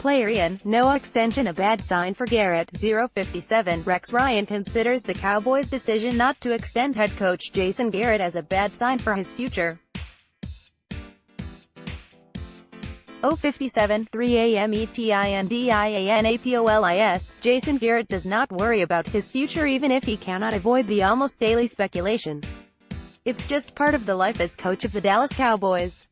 playRyan, no extension a bad sign for Garrett. 057 Rex Ryan considers the Cowboys' decision not to extend head coach Jason Garrett as a bad sign for his future. 057 3 a.m. ETINDIANAPOLIS Jason Garrett does not worry about his future even if he cannot avoid the almost daily speculation. It's just part of the life as coach of the Dallas Cowboys.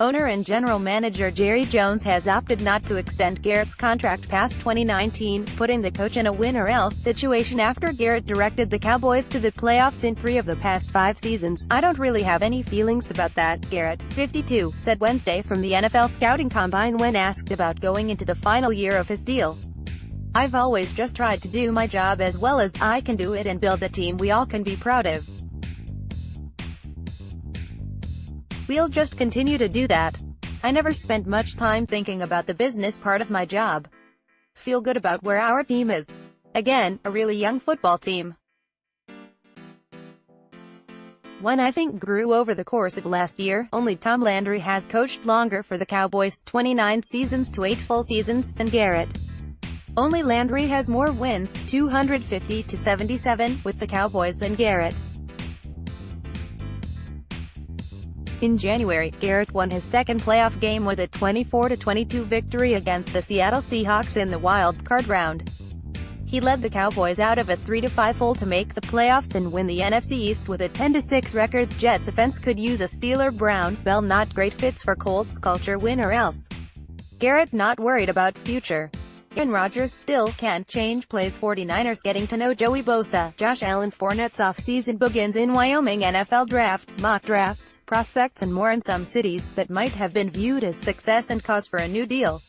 Owner and general manager Jerry Jones has opted not to extend Garrett's contract past 2019, putting the coach in a win-or-else situation after Garrett directed the Cowboys to the playoffs in 3 of the past 5 seasons. "I don't really have any feelings about that," Garrett, 52, said Wednesday from the NFL Scouting Combine when asked about going into the final year of his deal. "I've always just tried to do my job as well as I can do it and build a team we all can be proud of. We'll just continue to do that. I never spent much time thinking about the business part of my job. Feel good about where our team is. Again, a really young football team. One I think grew over the course of last year. Only Tom Landry has coached longer for the Cowboys, 29 seasons to 8 full seasons, than Garrett. Only Landry has more wins, 250 to 77, with the Cowboys than Garrett. In January, Garrett won his second playoff game with a 24-22 victory against the Seattle Seahawks in the wild card round. He led the Cowboys out of a 3-5 hole to make the playoffs and win the NFC East with a 10-6 record. Jets offense could use a Steeler Brown Bell not great fits for Colts culture win or else. Garrett not worried about future. Aaron Rodgers still can't change plays. 49ers getting to know Joey Bosa. Josh Allen. Fournette's off-season begins in Wyoming. NFL draft, mock drafts, prospects and more in some cities that might have been viewed as success and cause for a new deal.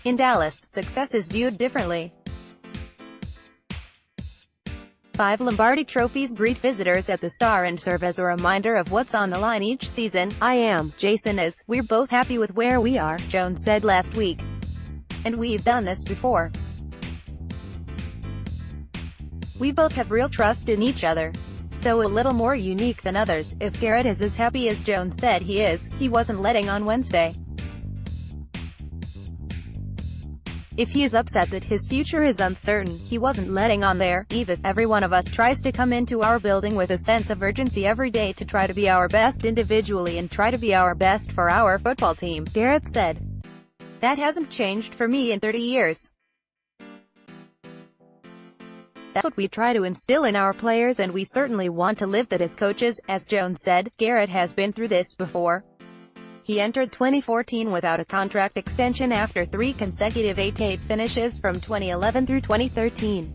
In Dallas, success is viewed differently. 5 Lombardi trophies greet visitors at the Star and serve as a reminder of what's on the line each season. "I am, Jason is, we're both happy with where we are," Jones said last week. "And we've done this before. We both have real trust in each other. So a little more unique than others. If Garrett is as happy as Jones said he is, he wasn't letting on Wednesday. If he is upset that his future is uncertain, he wasn't letting on there, either. Every one of us tries to come into our building with a sense of urgency every day to try to be our best individually and try to be our best for our football team," Garrett said. "That hasn't changed for me in 30 years. That's what we try to instill in our players and we certainly want to live that as coaches," as Jones said. Garrett has been through this before. He entered 2014 without a contract extension after 3 consecutive 8-8 finishes from 2011 through 2013.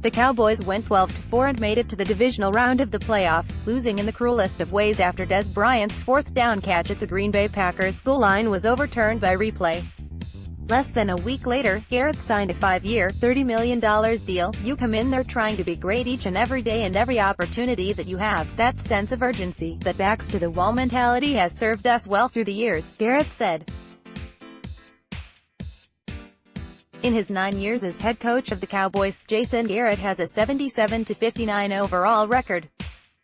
The Cowboys went 12-4 and made it to the divisional round of the playoffs, losing in the cruelest of ways after Des Bryant's 4th down catch at the Green Bay Packers goal line was overturned by replay. Less than a week later, Garrett signed a 5-year, $30 million deal. "You come in there trying to be great each and every day and every opportunity that you have. That sense of urgency, that backs-to-the-wall mentality has served us well through the years," Garrett said. In his 9 years as head coach of the Cowboys, Jason Garrett has a 77-59 overall record.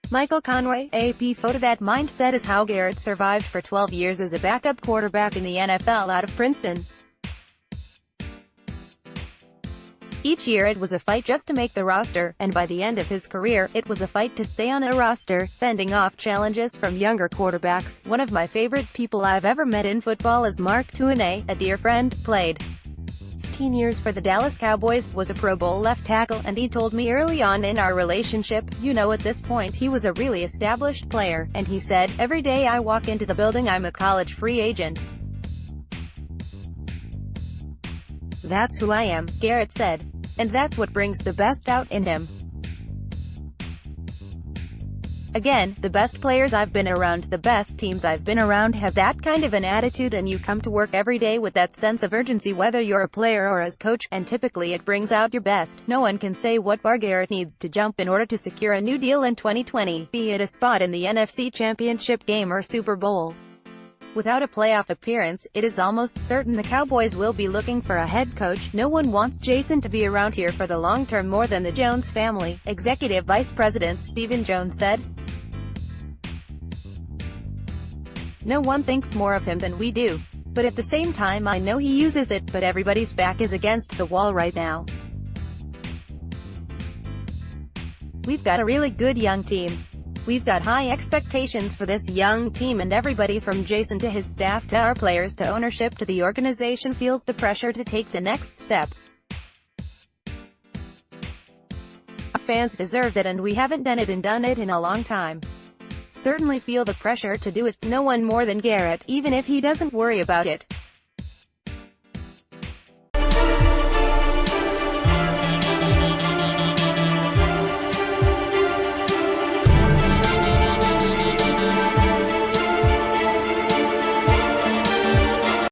Michael Conway, AP photo. That mindset is how Garrett survived for 12 years as a backup quarterback in the NFL out of Princeton. Each year it was a fight just to make the roster, and by the end of his career, it was a fight to stay on a roster, fending off challenges from younger quarterbacks. "One of my favorite people I've ever met in football is Mark Tuinei, a dear friend, played 15 years for the Dallas Cowboys, was a Pro Bowl left tackle, and he told me early on in our relationship, at this point he was a really established player, and he said, every day I walk into the building I'm a college free agent. That's who I am," Garrett said. "And that's what brings the best out in him. Again, the best players I've been around, the best teams I've been around have that kind of an attitude and you come to work every day with that sense of urgency whether you're a player or as coach, and typically it brings out your best. No one can say what bar Garrett needs to jump in order to secure a new deal in 2020, be it a spot in the NFC Championship game or Super Bowl. Without a playoff appearance, it is almost certain the Cowboys will be looking for a head coach. No one wants Jason to be around here for the long term more than the Jones family, Executive Vice President Stephen Jones said. No one thinks more of him than we do. But at the same time I know he uses it, but everybody's back is against the wall right now. We've got a really good young team. We've got high expectations for this young team, and everybody from Jason to his staff to our players to ownership to the organization feels the pressure to take the next step. Our fans deserve it, and we haven't done it in a long time. Certainly feel the pressure to do it. No one more than Garrett, even if he doesn't worry about it.